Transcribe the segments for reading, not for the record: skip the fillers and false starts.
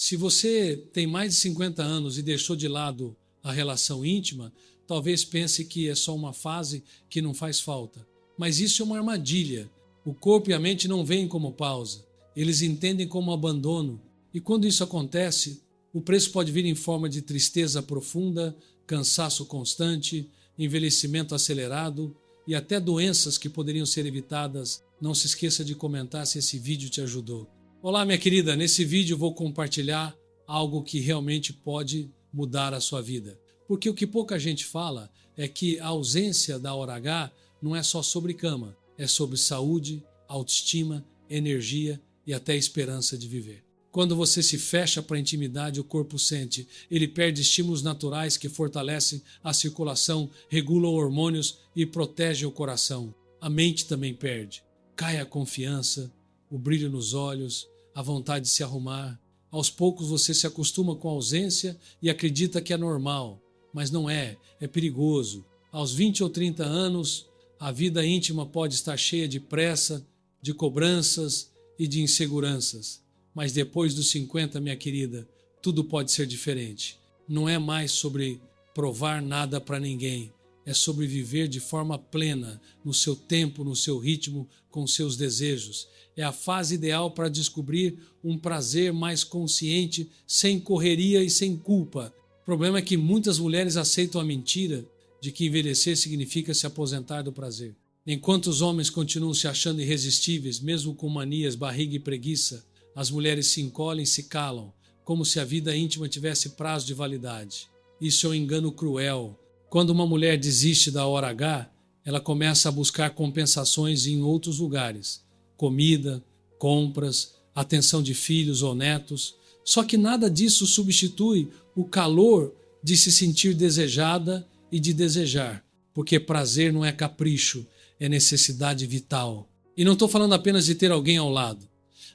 Se você tem mais de 50 anos e deixou de lado a relação íntima, talvez pense que é só uma fase que não faz falta. Mas isso é uma armadilha. O corpo e a mente não veem como pausa. Eles entendem como abandono. E quando isso acontece, o preço pode vir em forma de tristeza profunda, cansaço constante, envelhecimento acelerado e até doenças que poderiam ser evitadas. Não se esqueça de comentar se esse vídeo te ajudou. Olá, minha querida, nesse vídeo eu vou compartilhar algo que realmente pode mudar a sua vida. Porque o que pouca gente fala é que a ausência da hora H não é só sobre cama, é sobre saúde, autoestima, energia e até esperança de viver. Quando você se fecha para a intimidade, o corpo sente. Ele perde estímulos naturais que fortalecem a circulação, regulam hormônios e protegem o coração. A mente também perde. Cai a confiança, o brilho nos olhos, a vontade de se arrumar. Aos poucos você se acostuma com a ausência e acredita que é normal. Mas não é, é perigoso. Aos 20 ou 30 anos, a vida íntima pode estar cheia de pressa, de cobranças e de inseguranças. Mas depois dos 50, minha querida, tudo pode ser diferente. Não é mais sobre provar nada para ninguém. É sobre viver de forma plena, no seu tempo, no seu ritmo, com seus desejos. É a fase ideal para descobrir um prazer mais consciente, sem correria e sem culpa. O problema é que muitas mulheres aceitam a mentira de que envelhecer significa se aposentar do prazer. Enquanto os homens continuam se achando irresistíveis, mesmo com manias, barriga e preguiça, as mulheres se encolhem e se calam, como se a vida íntima tivesse prazo de validade. Isso é um engano cruel. Quando uma mulher desiste da hora H, ela começa a buscar compensações em outros lugares. Comida, compras, atenção de filhos ou netos. Só que nada disso substitui o calor de se sentir desejada e de desejar. Porque prazer não é capricho, é necessidade vital. E não estou falando apenas de ter alguém ao lado.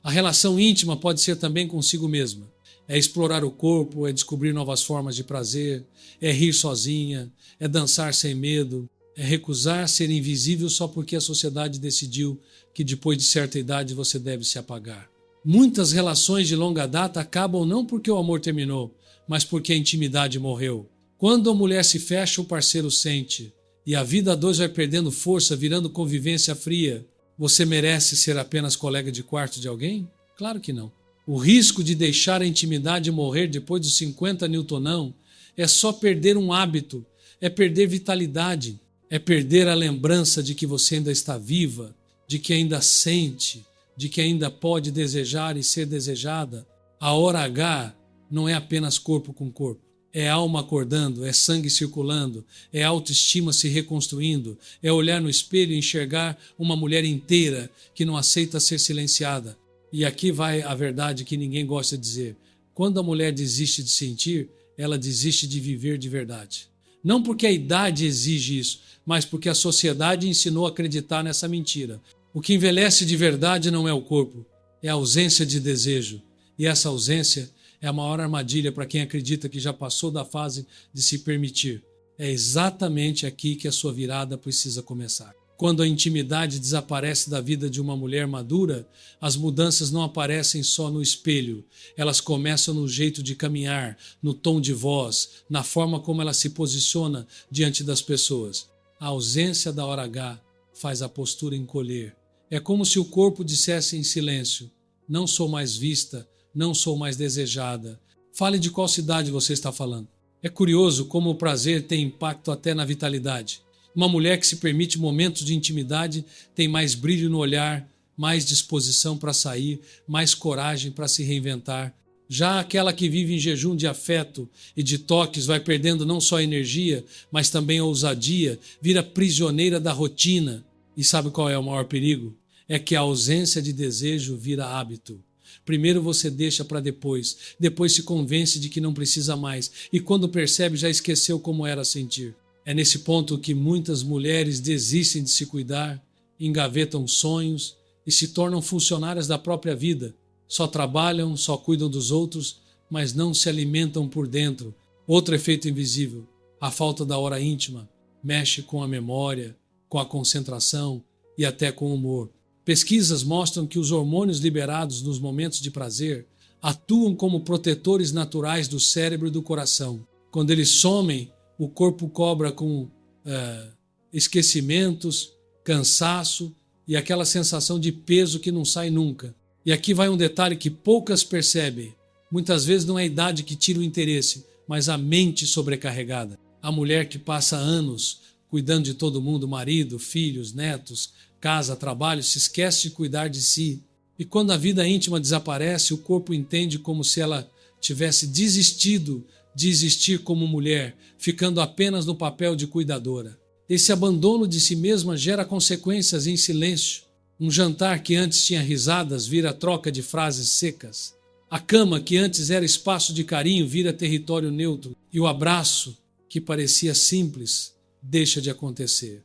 A relação íntima pode ser também consigo mesma. É explorar o corpo, é descobrir novas formas de prazer, é rir sozinha, é dançar sem medo, é recusar ser invisível só porque a sociedade decidiu que depois de certa idade você deve se apagar. Muitas relações de longa data acabam não porque o amor terminou, mas porque a intimidade morreu. Quando a mulher se fecha, o parceiro sente, e a vida a dois vai perdendo força, virando convivência fria. Você merece ser apenas colega de quarto de alguém? Claro que não. O risco de deixar a intimidade morrer depois dos 50 newtonão é só perder um hábito, é perder vitalidade, é perder a lembrança de que você ainda está viva, de que ainda sente, de que ainda pode desejar e ser desejada. A hora H não é apenas corpo com corpo. É alma acordando, é sangue circulando, é autoestima se reconstruindo, é olhar no espelho e enxergar uma mulher inteira que não aceita ser silenciada. E aqui vai a verdade que ninguém gosta de dizer. Quando a mulher desiste de sentir, ela desiste de viver de verdade. Não porque a idade exige isso, mas porque a sociedade ensinou a acreditar nessa mentira. O que envelhece de verdade não é o corpo, é a ausência de desejo. E essa ausência é a maior armadilha para quem acredita que já passou da fase de se permitir. É exatamente aqui que a sua virada precisa começar. Quando a intimidade desaparece da vida de uma mulher madura, as mudanças não aparecem só no espelho. Elas começam no jeito de caminhar, no tom de voz, na forma como ela se posiciona diante das pessoas. A ausência da hora H faz a postura encolher. É como se o corpo dissesse em silêncio: não sou mais vista, não sou mais desejada. Fale de qual cidade você está falando. É curioso como o prazer tem impacto até na vitalidade. Uma mulher que se permite momentos de intimidade tem mais brilho no olhar, mais disposição para sair, mais coragem para se reinventar. Já aquela que vive em jejum de afeto e de toques vai perdendo não só a energia, mas também a ousadia, vira prisioneira da rotina. E sabe qual é o maior perigo? É que a ausência de desejo vira hábito. Primeiro você deixa para depois se convence de que não precisa mais e quando percebe já esqueceu como era sentir. É nesse ponto que muitas mulheres desistem de se cuidar, engavetam sonhos e se tornam funcionárias da própria vida. Só trabalham, só cuidam dos outros, mas não se alimentam por dentro. Outro efeito invisível, a falta da hora íntima, mexe com a memória, com a concentração e até com o humor. Pesquisas mostram que os hormônios liberados nos momentos de prazer atuam como protetores naturais do cérebro e do coração. Quando eles somem, o corpo cobra com esquecimentos, cansaço e aquela sensação de peso que não sai nunca. E aqui vai um detalhe que poucas percebem. Muitas vezes não é a idade que tira o interesse, mas a mente sobrecarregada. A mulher que passa anos cuidando de todo mundo, marido, filhos, netos, casa, trabalho, se esquece de cuidar de si. E quando a vida íntima desaparece, o corpo entende como se ela tivesse desistido de existir como mulher, ficando apenas no papel de cuidadora. Esse abandono de si mesma gera consequências em silêncio. Um jantar que antes tinha risadas vira troca de frases secas. A cama que antes era espaço de carinho vira território neutro. E o abraço, que parecia simples, deixa de acontecer.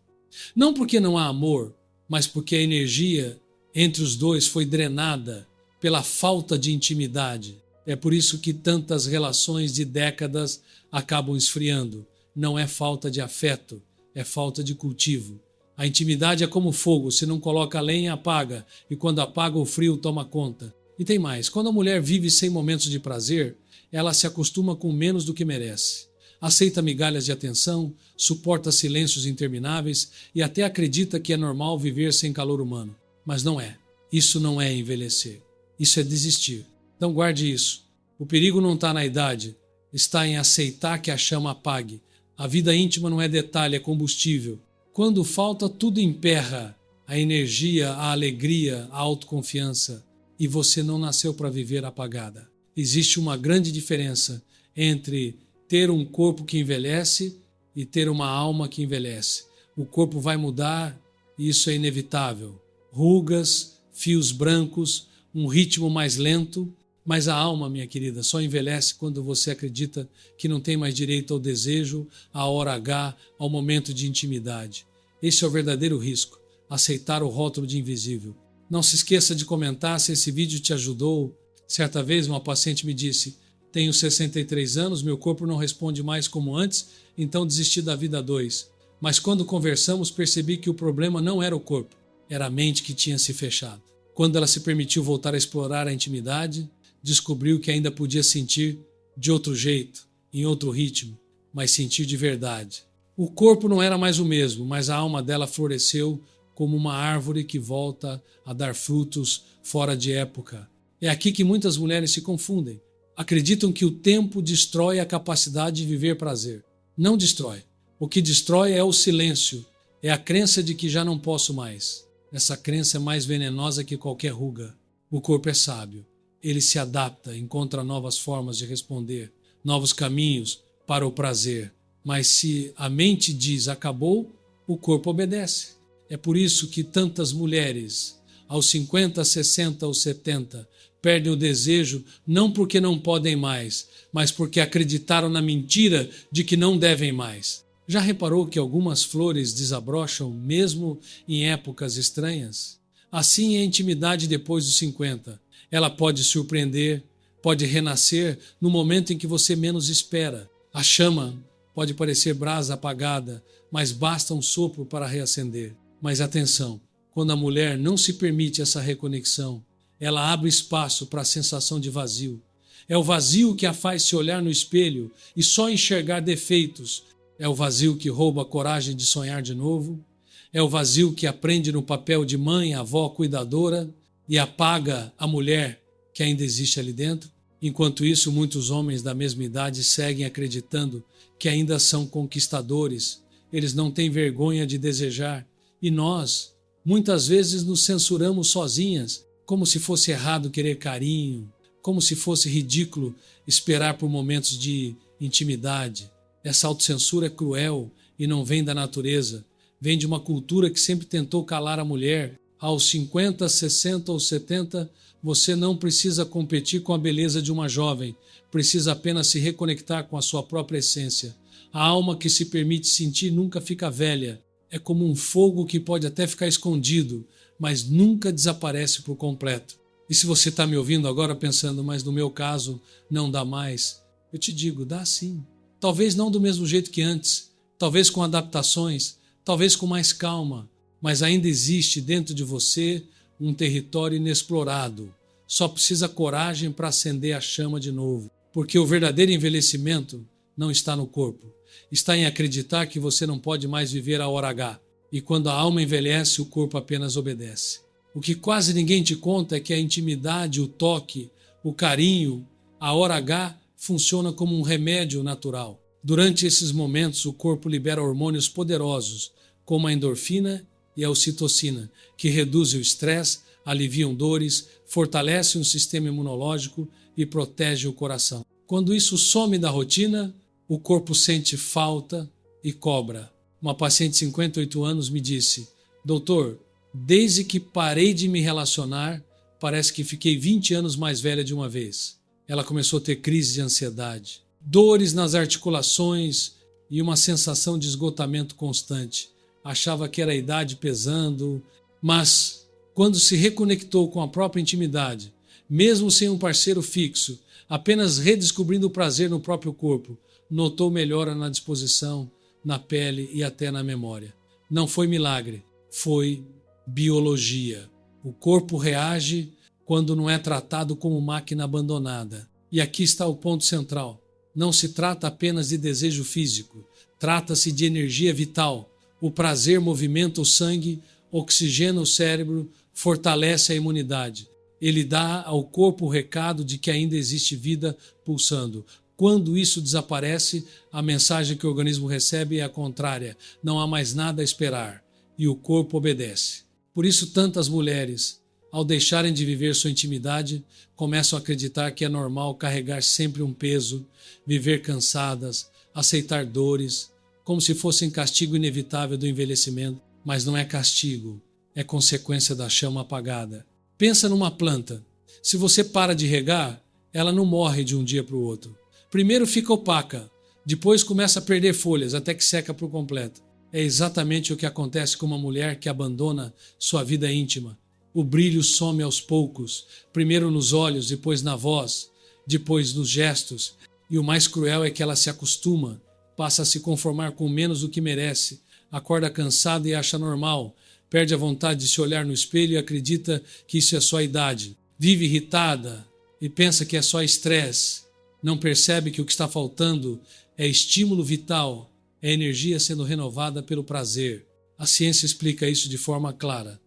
Não porque não há amor, mas porque a energia entre os dois foi drenada pela falta de intimidade. É por isso que tantas relações de décadas acabam esfriando. Não é falta de afeto, é falta de cultivo. A intimidade é como fogo, se não coloca lenha, apaga, e quando apaga o frio toma conta. E tem mais, quando a mulher vive sem momentos de prazer, ela se acostuma com menos do que merece. Aceita migalhas de atenção, suporta silêncios intermináveis e até acredita que é normal viver sem calor humano. Mas não é. Isso não é envelhecer. Isso é desistir. Então guarde isso. O perigo não está na idade, está em aceitar que a chama apague. A vida íntima não é detalhe, é combustível. Quando falta, tudo emperra. A energia, a alegria, a autoconfiança. E você não nasceu para viver apagada. Existe uma grande diferença entre ter um corpo que envelhece e ter uma alma que envelhece. O corpo vai mudar e isso é inevitável. Rugas, fios brancos, um ritmo mais lento, mas a alma, minha querida, só envelhece quando você acredita que não tem mais direito ao desejo, à hora H, ao momento de intimidade. Esse é o verdadeiro risco, aceitar o rótulo de invisível. Não se esqueça de comentar se esse vídeo te ajudou. Certa vez uma paciente me disse: tenho 63 anos, meu corpo não responde mais como antes, então desisti da vida a dois. Mas quando conversamos percebi que o problema não era o corpo, era a mente que tinha se fechado. Quando ela se permitiu voltar a explorar a intimidade, descobriu que ainda podia sentir de outro jeito, em outro ritmo, mas sentir de verdade. O corpo não era mais o mesmo, mas a alma dela floresceu como uma árvore que volta a dar frutos fora de época. É aqui que muitas mulheres se confundem. Acreditam que o tempo destrói a capacidade de viver prazer. Não destrói. O que destrói é o silêncio, é a crença de que já não posso mais. Essa crença é mais venenosa que qualquer ruga. O corpo é sábio. Ele se adapta, encontra novas formas de responder, novos caminhos para o prazer. Mas se a mente diz acabou, o corpo obedece. É por isso que tantas mulheres, aos 50, 60 ou 70, perdem o desejo não porque não podem mais, mas porque acreditaram na mentira de que não devem mais. Já reparou que algumas flores desabrocham mesmo em épocas estranhas? Assim é a intimidade depois dos 50. Ela pode surpreender, pode renascer no momento em que você menos espera. A chama pode parecer brasa apagada, mas basta um sopro para reacender. Mas atenção, quando a mulher não se permite essa reconexão, ela abre espaço para a sensação de vazio. É o vazio que a faz se olhar no espelho e só enxergar defeitos. É o vazio que rouba a coragem de sonhar de novo. É o vazio que aprende no papel de mãe, avó, cuidadora e apaga a mulher que ainda existe ali dentro. Enquanto isso, muitos homens da mesma idade seguem acreditando que ainda são conquistadores. Eles não têm vergonha de desejar. E nós, muitas vezes, nos censuramos sozinhas, como se fosse errado querer carinho, como se fosse ridículo esperar por momentos de intimidade. Essa autocensura é cruel e não vem da natureza. Vem de uma cultura que sempre tentou calar a mulher. Aos 50, 60 ou 70, você não precisa competir com a beleza de uma jovem, precisa apenas se reconectar com a sua própria essência. A alma que se permite sentir nunca fica velha. É como um fogo que pode até ficar escondido, mas nunca desaparece por completo. E se você está me ouvindo agora pensando, mas no meu caso não dá mais, eu te digo, dá sim. Talvez não do mesmo jeito que antes, talvez com adaptações, talvez com mais calma, mas ainda existe dentro de você um território inexplorado. só precisa coragem para acender a chama de novo. Porque o verdadeiro envelhecimento não está no corpo. Está em acreditar que você não pode mais viver a hora H. E quando a alma envelhece, o corpo apenas obedece. O que quase ninguém te conta é que a intimidade, o toque, o carinho, a hora H funciona como um remédio natural. Durante esses momentos, o corpo libera hormônios poderosos, como a endorfina e a ocitocina, que reduzem o estresse, aliviam dores, fortalecem o sistema imunológico e protegem o coração. Quando isso some da rotina, o corpo sente falta e cobra. Uma paciente de 58 anos me disse: doutor, desde que parei de me relacionar, parece que fiquei 20 anos mais velha de uma vez. Ela começou a ter crise de ansiedade, dores nas articulações e uma sensação de esgotamento constante. Achava que era a idade pesando, mas quando se reconectou com a própria intimidade, mesmo sem um parceiro fixo, apenas redescobrindo o prazer no próprio corpo, notou melhora na disposição, na pele e até na memória. Não foi milagre, foi biologia. O corpo reage quando não é tratado como máquina abandonada. E aqui está o ponto central. Não se trata apenas de desejo físico, trata-se de energia vital. O prazer movimenta o sangue, oxigena o cérebro, fortalece a imunidade. Ele dá ao corpo o recado de que ainda existe vida pulsando. Quando isso desaparece, a mensagem que o organismo recebe é a contrária. Não há mais nada a esperar. E o corpo obedece. Por isso, tantas mulheres, ao deixarem de viver sua intimidade, começam a acreditar que é normal carregar sempre um peso, viver cansadas, aceitar dores, como se fossem castigo inevitável do envelhecimento. Mas não é castigo, é consequência da chama apagada. Pensa numa planta. Se você para de regar, ela não morre de um dia para o outro. Primeiro fica opaca, depois começa a perder folhas até que seca por completo. É exatamente o que acontece com uma mulher que abandona sua vida íntima. O brilho some aos poucos, primeiro nos olhos, depois na voz, depois nos gestos. E o mais cruel é que ela se acostuma, passa a se conformar com menos do que merece, acorda cansada e acha normal, perde a vontade de se olhar no espelho e acredita que isso é só a idade. Vive irritada e pensa que é só estresse. Não percebe que o que está faltando é estímulo vital, é energia sendo renovada pelo prazer. A ciência explica isso de forma clara.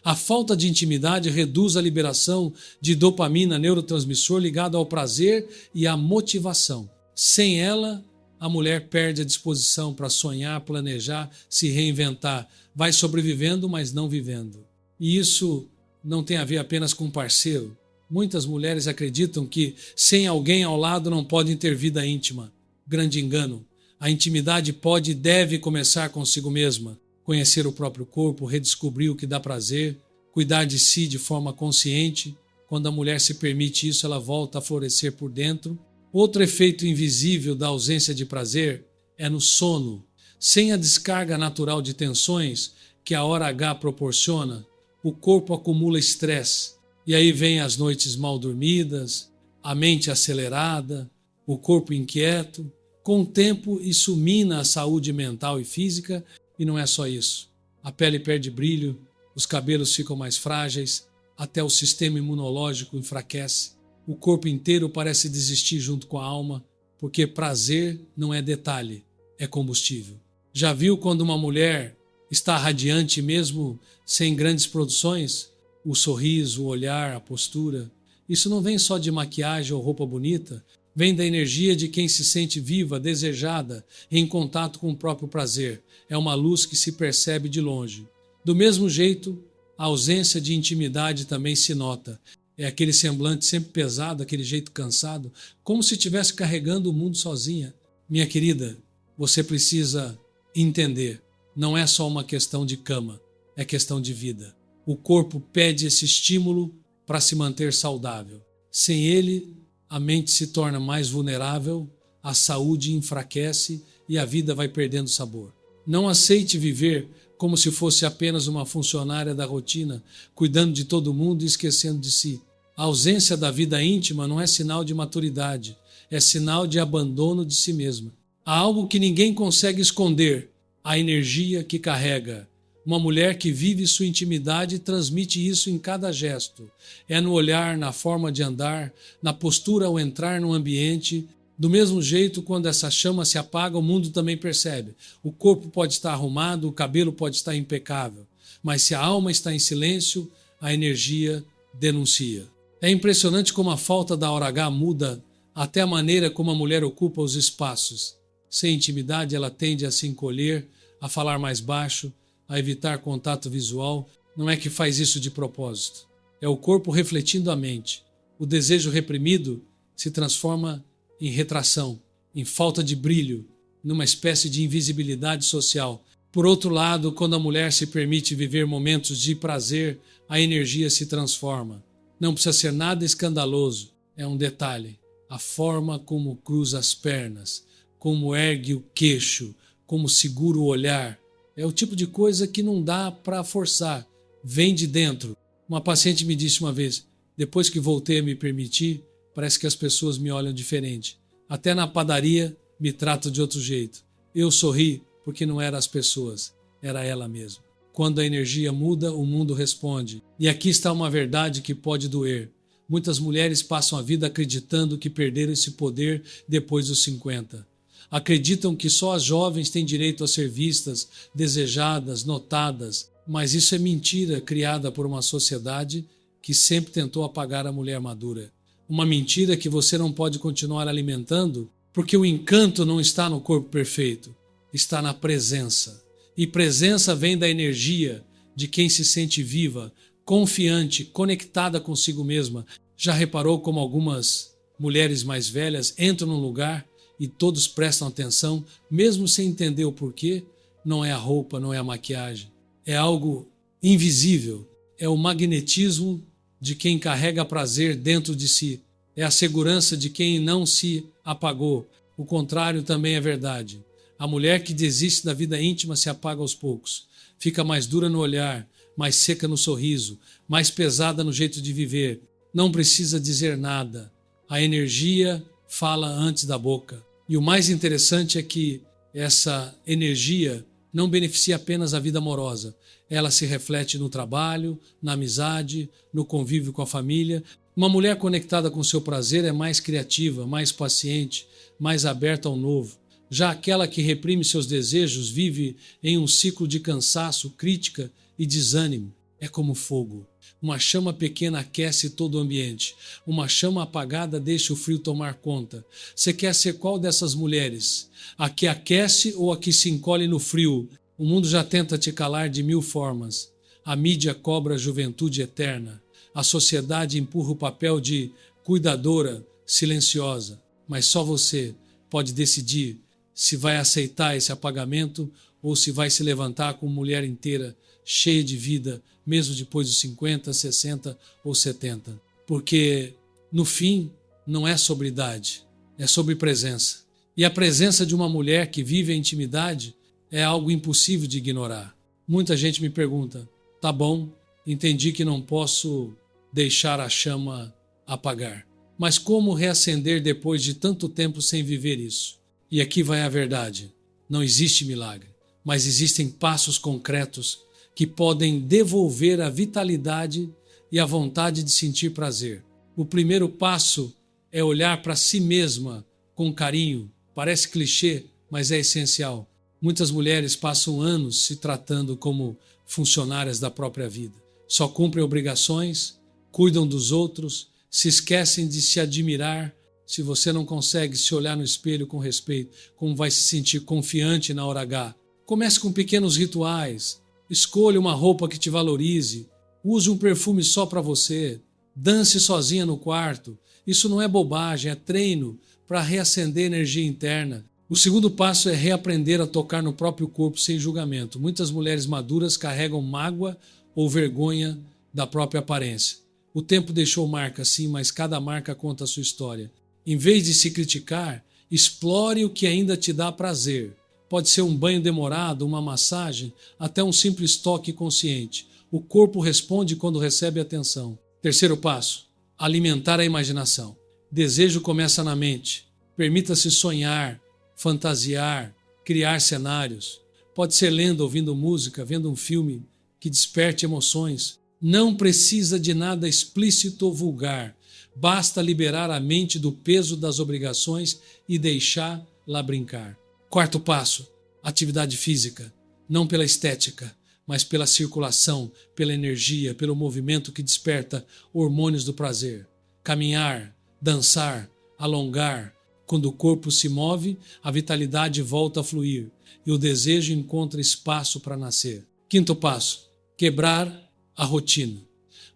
A falta de intimidade reduz a liberação de dopamina, neurotransmissor ligado ao prazer e à motivação. Sem ela, a mulher perde a disposição para sonhar, planejar, se reinventar. Vai sobrevivendo, mas não vivendo. E isso não tem a ver apenas com parceiro. Muitas mulheres acreditam que sem alguém ao lado não podem ter vida íntima. Grande engano. A intimidade pode e deve começar consigo mesma. Conhecer o próprio corpo, redescobrir o que dá prazer, cuidar de si de forma consciente. Quando a mulher se permite isso, ela volta a florescer por dentro. Outro efeito invisível da ausência de prazer é no sono. Sem a descarga natural de tensões que a hora H proporciona, o corpo acumula estresse. E aí vem as noites mal dormidas, a mente acelerada, o corpo inquieto. Com o tempo, isso mina a saúde mental e física, e não é só isso. A pele perde brilho, os cabelos ficam mais frágeis, até o sistema imunológico enfraquece. O corpo inteiro parece desistir junto com a alma, porque prazer não é detalhe, é combustível. Já viu quando uma mulher está radiante mesmo sem grandes produções? O sorriso, o olhar, a postura. Isso não vem só de maquiagem ou roupa bonita, vem da energia de quem se sente viva, desejada, em contato com o próprio prazer. É uma luz que se percebe de longe. Do mesmo jeito, a ausência de intimidade também se nota. É aquele semblante sempre pesado, aquele jeito cansado, como se estivesse carregando o mundo sozinha. Minha querida, você precisa entender, não é só uma questão de cama, é questão de vida. O corpo pede esse estímulo para se manter saudável. Sem ele, a mente se torna mais vulnerável, a saúde enfraquece e a vida vai perdendo sabor. Não aceite viver como se fosse apenas uma funcionária da rotina, cuidando de todo mundo e esquecendo de si. A ausência da vida íntima não é sinal de maturidade, é sinal de abandono de si mesma. Há algo que ninguém consegue esconder, a energia que carrega. Uma mulher que vive sua intimidade transmite isso em cada gesto. É no olhar, na forma de andar, na postura ao entrar no ambiente. Do mesmo jeito, quando essa chama se apaga, o mundo também percebe. O corpo pode estar arrumado, o cabelo pode estar impecável, mas se a alma está em silêncio, a energia denuncia. É impressionante como a falta da hora H muda até a maneira como a mulher ocupa os espaços. Sem intimidade, ela tende a se encolher, a falar mais baixo, a evitar contato visual. Não é que faz isso de propósito. É o corpo refletindo a mente. O desejo reprimido se transforma em retração, em falta de brilho, numa espécie de invisibilidade social. Por outro lado, quando a mulher se permite viver momentos de prazer, a energia se transforma. Não precisa ser nada escandaloso, é um detalhe. A forma como cruza as pernas, como ergue o queixo, como segura o olhar. É o tipo de coisa que não dá para forçar, vem de dentro. Uma paciente me disse uma vez, depois que voltei a me permitir, parece que as pessoas me olham diferente. Até na padaria me tratam de outro jeito. Eu sorri porque não eram as pessoas, era ela mesma. Quando a energia muda, o mundo responde. E aqui está uma verdade que pode doer. Muitas mulheres passam a vida acreditando que perderam esse poder depois dos 50. Acreditam que só as jovens têm direito a ser vistas, desejadas, notadas. Mas isso é mentira criada por uma sociedade que sempre tentou apagar a mulher madura. Uma mentira que você não pode continuar alimentando, porque o encanto não está no corpo perfeito, está na presença. E presença vem da energia de quem se sente viva, confiante, conectada consigo mesma. Já reparou como algumas mulheres mais velhas entram num lugar e todos prestam atenção, mesmo sem entender o porquê? Não é a roupa, não é a maquiagem. É algo invisível. É o magnetismo de quem carrega prazer dentro de si. É a segurança de quem não se apagou. O contrário também é verdade. A mulher que desiste da vida íntima se apaga aos poucos. Fica mais dura no olhar, mais seca no sorriso, mais pesada no jeito de viver. Não precisa dizer nada. A energia fala antes da boca. E o mais interessante é que essa energia não beneficia apenas a vida amorosa. Ela se reflete no trabalho, na amizade, no convívio com a família. Uma mulher conectada com seu prazer é mais criativa, mais paciente, mais aberta ao novo. Já aquela que reprime seus desejos vive em um ciclo de cansaço, crítica e desânimo. É como fogo. Uma chama pequena aquece todo o ambiente. Uma chama apagada deixa o frio tomar conta. Você quer ser qual dessas mulheres? A que aquece ou a que se encolhe no frio? O mundo já tenta te calar de 1000 formas. A mídia cobra a juventude eterna. A sociedade empurra o papel de cuidadora, silenciosa. Mas só você pode decidir se vai aceitar esse apagamento ou se vai se levantar como mulher inteira, cheia de vida, mesmo depois dos 50, 60 ou 70. Porque, no fim, não é sobre idade, é sobre presença. E a presença de uma mulher que vive a intimidade é algo impossível de ignorar. Muita gente me pergunta, tá bom, entendi que não posso deixar a chama apagar. Mas como reacender depois de tanto tempo sem viver isso? E aqui vai a verdade. Não existe milagre, mas existem passos concretos que podem devolver a vitalidade e a vontade de sentir prazer. O primeiro passo é olhar para si mesma com carinho. Parece clichê, mas é essencial. Muitas mulheres passam anos se tratando como funcionárias da própria vida. Só cumprem obrigações, cuidam dos outros, se esquecem de se admirar. Se você não consegue se olhar no espelho com respeito, como vai se sentir confiante na hora H? Comece com pequenos rituais. Escolha uma roupa que te valorize. Use um perfume só para você. Dance sozinha no quarto. Isso não é bobagem, é treino para reacender energia interna. O segundo passo é reaprender a tocar no próprio corpo sem julgamento. Muitas mulheres maduras carregam mágoa ou vergonha da própria aparência. O tempo deixou marca, sim, mas cada marca conta a sua história. Em vez de se criticar, explore o que ainda te dá prazer. Pode ser um banho demorado, uma massagem, até um simples toque consciente. O corpo responde quando recebe atenção. Terceiro passo, alimentar a imaginação. Desejo começa na mente. Permita-se sonhar, fantasiar, criar cenários. Pode ser lendo, ouvindo música, vendo um filme que desperte emoções. Não precisa de nada explícito ou vulgar. Basta liberar a mente do peso das obrigações e deixá-la brincar. Quarto passo, atividade física. Não pela estética, mas pela circulação, pela energia, pelo movimento que desperta hormônios do prazer. Caminhar, dançar, alongar. Quando o corpo se move, a vitalidade volta a fluir e o desejo encontra espaço para nascer. Quinto passo, quebrar a rotina.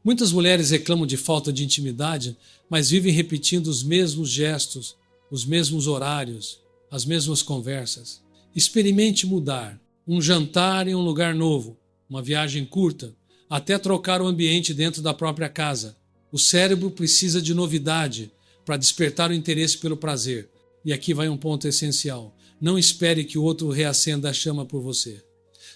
Muitas mulheres reclamam de falta de intimidade, mas vivem repetindo os mesmos gestos, os mesmos horários, as mesmas conversas. Experimente mudar. Um jantar em um lugar novo, uma viagem curta, até trocar o ambiente dentro da própria casa. O cérebro precisa de novidade para despertar o interesse pelo prazer. E aqui vai um ponto essencial. Não espere que o outro reacenda a chama por você.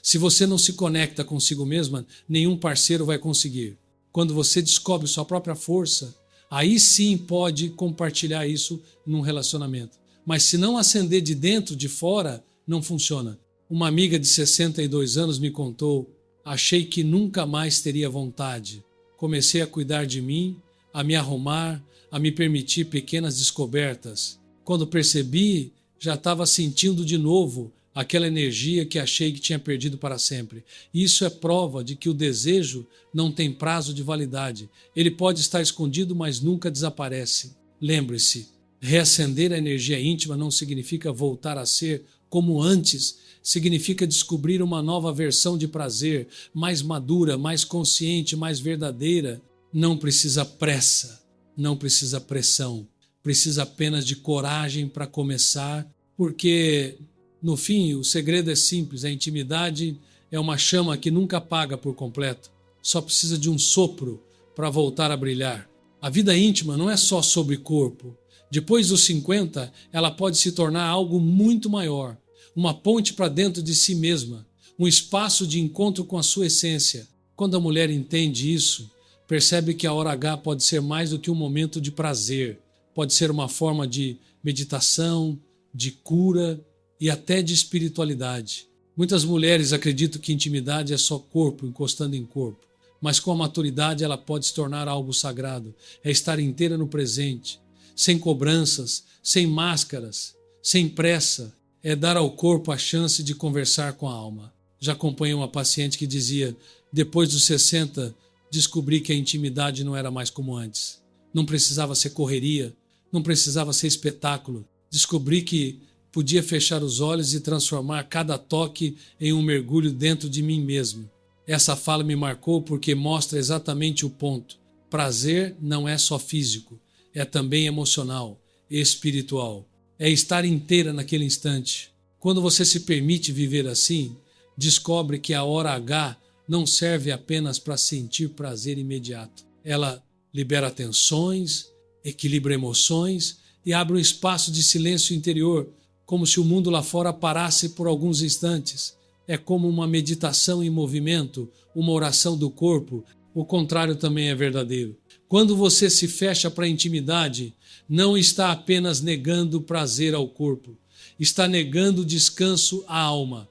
Se você não se conecta consigo mesma, nenhum parceiro vai conseguir. Quando você descobre sua própria força, aí sim pode compartilhar isso num relacionamento. Mas se não acender de dentro, de fora, não funciona. Uma amiga de 62 anos me contou: achei que nunca mais teria vontade. Comecei a cuidar de mim, a me arrumar, a me permitir pequenas descobertas. Quando percebi, já estava sentindo de novo aquela energia que achei que tinha perdido para sempre. Isso é prova de que o desejo não tem prazo de validade. Ele pode estar escondido, mas nunca desaparece. Lembre-se, reacender a energia íntima não significa voltar a ser como antes. Significa descobrir uma nova versão de prazer, mais madura, mais consciente, mais verdadeira. Não precisa pressa, não precisa pressão. Precisa apenas de coragem para começar, porque no fim o segredo é simples. A intimidade é uma chama que nunca apaga por completo. Só precisa de um sopro para voltar a brilhar. A vida íntima não é só sobre corpo. Depois dos 50, ela pode se tornar algo muito maior. Uma ponte para dentro de si mesma, um espaço de encontro com a sua essência. Quando a mulher entende isso, percebe que a hora H pode ser mais do que um momento de prazer. Pode ser uma forma de meditação, de cura e até de espiritualidade. Muitas mulheres acreditam que intimidade é só corpo encostando em corpo, mas com a maturidade ela pode se tornar algo sagrado. É estar inteira no presente, sem cobranças, sem máscaras, sem pressa. É dar ao corpo a chance de conversar com a alma. Já acompanhei uma paciente que dizia: depois dos 60, descobri que a intimidade não era mais como antes. Não precisava ser correria, não precisava ser espetáculo. Descobri que podia fechar os olhos e transformar cada toque em um mergulho dentro de mim mesmo. Essa fala me marcou porque mostra exatamente o ponto. Prazer não é só físico, é também emocional e espiritual. É estar inteira naquele instante. Quando você se permite viver assim, descobre que a hora H não serve apenas para sentir prazer imediato. Ela libera tensões, equilibra emoções e abre um espaço de silêncio interior, como se o mundo lá fora parasse por alguns instantes. É como uma meditação em movimento, uma oração do corpo. O contrário também é verdadeiro. Quando você se fecha para a intimidade, não está apenas negando prazer ao corpo, está negando descanso à alma.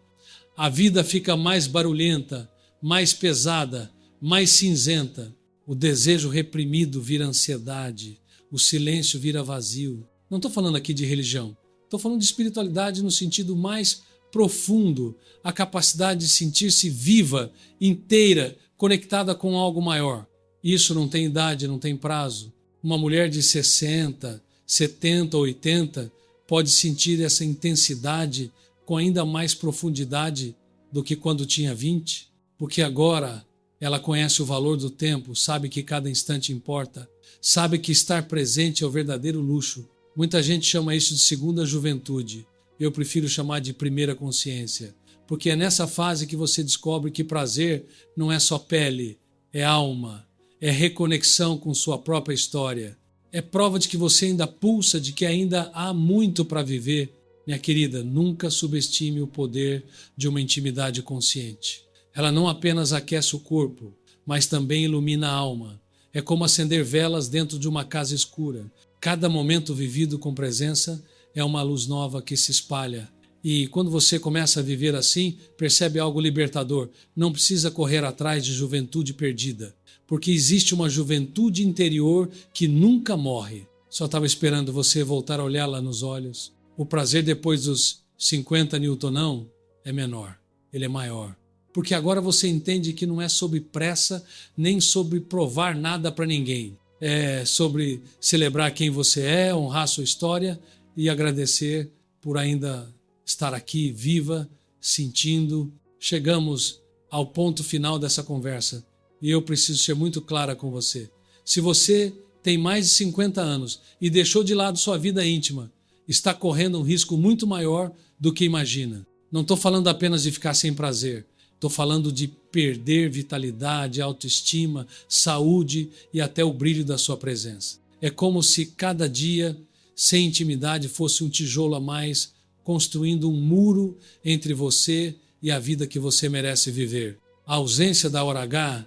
A vida fica mais barulhenta, mais pesada, mais cinzenta. O desejo reprimido vira ansiedade, o silêncio vira vazio. Não estou falando aqui de religião, estou falando de espiritualidade no sentido mais profundo, a capacidade de sentir-se viva, inteira, conectada com algo maior. Isso não tem idade, não tem prazo. Uma mulher de 60, 70, 80 pode sentir essa intensidade com ainda mais profundidade do que quando tinha 20, porque agora ela conhece o valor do tempo, sabe que cada instante importa, sabe que estar presente é o verdadeiro luxo. Muita gente chama isso de segunda juventude. Eu prefiro chamar de primeira consciência, porque é nessa fase que você descobre que prazer não é só pele, é alma, é reconexão com sua própria história. É prova de que você ainda pulsa, de que ainda há muito para viver. Minha querida, nunca subestime o poder de uma intimidade consciente. Ela não apenas aquece o corpo, mas também ilumina a alma. É como acender velas dentro de uma casa escura. Cada momento vivido com presença é uma luz nova que se espalha. E quando você começa a viver assim, percebe algo libertador. Não precisa correr atrás de juventude perdida, porque existe uma juventude interior que nunca morre. Só estava esperando você voltar a olhá-la nos olhos. O prazer depois dos 50 Newton é menor, ele é maior. Porque agora você entende que não é sobre pressa, nem sobre provar nada para ninguém. É sobre celebrar quem você é, honrar sua história e agradecer por ainda estar aqui, viva, sentindo. Chegamos ao ponto final dessa conversa e eu preciso ser muito clara com você. Se você tem mais de 50 anos e deixou de lado sua vida íntima, está correndo um risco muito maior do que imagina. Não estou falando apenas de ficar sem prazer. Estou falando de perder vitalidade, autoestima, saúde e até o brilho da sua presença. É como se cada dia, sem intimidade, fosse um tijolo a mais, construindo um muro entre você e a vida que você merece viver. A ausência da hora H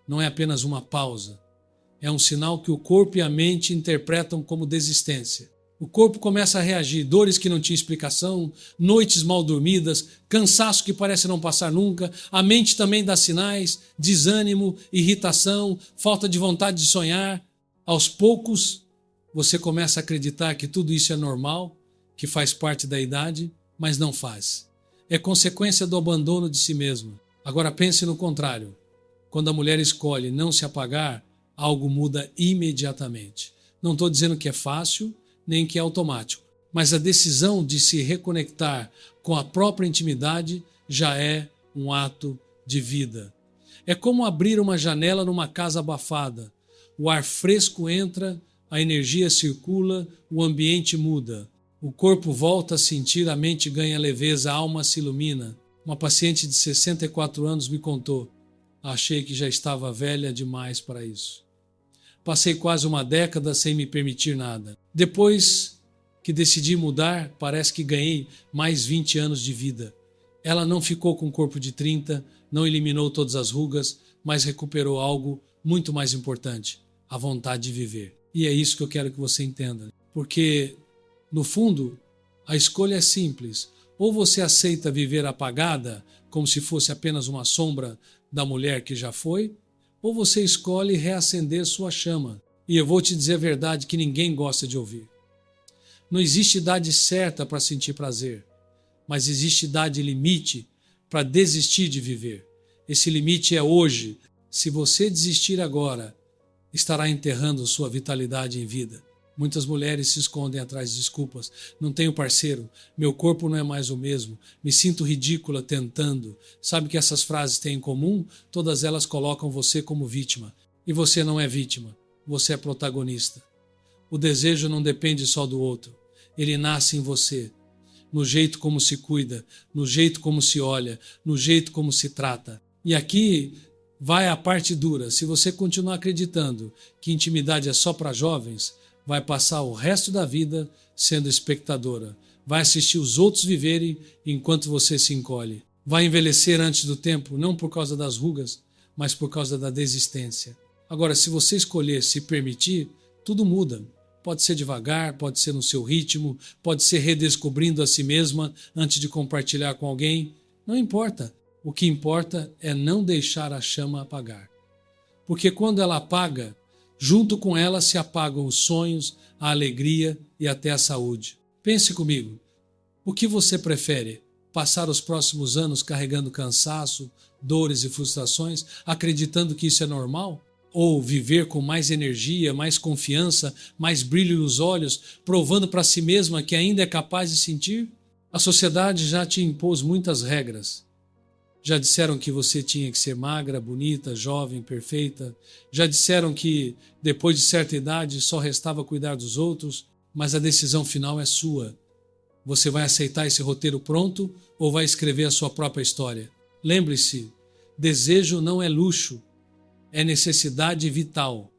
não é apenas uma pausa. É um sinal que o corpo e a mente interpretam como desistência. O corpo começa a reagir, dores que não tinham explicação, noites mal dormidas, cansaço que parece não passar nunca, a mente também dá sinais, desânimo, irritação, falta de vontade de sonhar. Aos poucos, você começa a acreditar que tudo isso é normal, que faz parte da idade, mas não faz. É consequência do abandono de si mesma. Agora pense no contrário. Quando a mulher escolhe não se apagar, algo muda imediatamente. Não estou dizendo que é fácil, nem que é automático. Mas a decisão de se reconectar com a própria intimidade já é um ato de vida. É como abrir uma janela numa casa abafada. O ar fresco entra, a energia circula, o ambiente muda. O corpo volta a sentir, a mente ganha leveza, a alma se ilumina. Uma paciente de 64 anos me contou: achei que já estava velha demais para isso. Passei quase uma década sem me permitir nada. Depois que decidi mudar, parece que ganhei mais 20 anos de vida. Ela não ficou com um corpo de 30, não eliminou todas as rugas, mas recuperou algo muito mais importante: a vontade de viver. E é isso que eu quero que você entenda. Porque, no fundo, a escolha é simples. Ou você aceita viver apagada, como se fosse apenas uma sombra da mulher que já foi, ou você escolhe reacender sua chama. E eu vou te dizer a verdade que ninguém gosta de ouvir. Não existe idade certa para sentir prazer, mas existe idade limite para desistir de viver. Esse limite é hoje. Se você desistir agora, estará enterrando sua vitalidade em vida. Muitas mulheres se escondem atrás de desculpas. Não tenho parceiro, meu corpo não é mais o mesmo, me sinto ridícula tentando. Sabe o que essas frases têm em comum? Todas elas colocam você como vítima. E você não é vítima, você é protagonista. O desejo não depende só do outro, ele nasce em você. No jeito como se cuida, no jeito como se olha, no jeito como se trata. E aqui vai a parte dura. Se você continuar acreditando que intimidade é só para jovens, vai passar o resto da vida sendo espectadora. Vai assistir os outros viverem enquanto você se encolhe. Vai envelhecer antes do tempo, não por causa das rugas, mas por causa da desistência. Agora, se você escolher se permitir, tudo muda. Pode ser devagar, pode ser no seu ritmo, pode ser redescobrindo a si mesma antes de compartilhar com alguém. Não importa. O que importa é não deixar a chama apagar. Porque quando ela apaga, junto com ela se apagam os sonhos, a alegria e até a saúde. Pense comigo, o que você prefere? Passar os próximos anos carregando cansaço, dores e frustrações, acreditando que isso é normal? Ou viver com mais energia, mais confiança, mais brilho nos olhos, provando para si mesma que ainda é capaz de sentir? A sociedade já te impôs muitas regras. Já disseram que você tinha que ser magra, bonita, jovem, perfeita. Já disseram que, depois de certa idade, só restava cuidar dos outros. Mas a decisão final é sua. Você vai aceitar esse roteiro pronto ou vai escrever a sua própria história? Lembre-se, desejo não é luxo, é necessidade vital.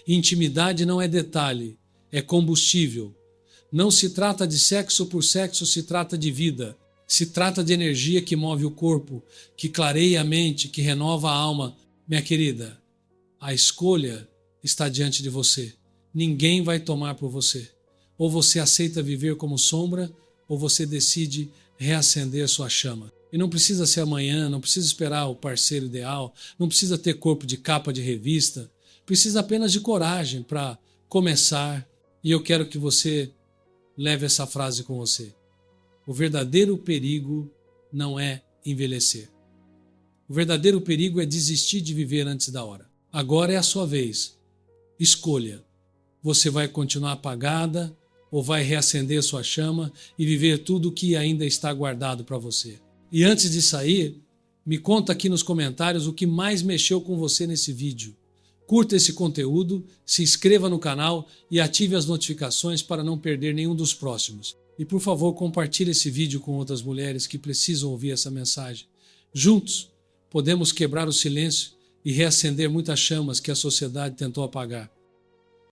Intimidade não é detalhe, é combustível. Não se trata de sexo por sexo, se trata de vida. Se trata de energia que move o corpo, que clareia a mente, que renova a alma. Minha querida, a escolha está diante de você. Ninguém vai tomar por você. Ou você aceita viver como sombra, ou você decide reacender sua chama. E não precisa ser amanhã, não precisa esperar o parceiro ideal, não precisa ter corpo de capa de revista, precisa apenas de coragem para começar. E eu quero que você leve essa frase com você. O verdadeiro perigo não é envelhecer. O verdadeiro perigo é desistir de viver antes da hora. Agora é a sua vez. Escolha. Você vai continuar apagada ou vai reacender sua chama e viver tudo o que ainda está guardado para você? E antes de sair, me conta aqui nos comentários o que mais mexeu com você nesse vídeo. Curta esse conteúdo, se inscreva no canal e ative as notificações para não perder nenhum dos próximos. E por favor, compartilhe esse vídeo com outras mulheres que precisam ouvir essa mensagem. Juntos, podemos quebrar o silêncio e reacender muitas chamas que a sociedade tentou apagar.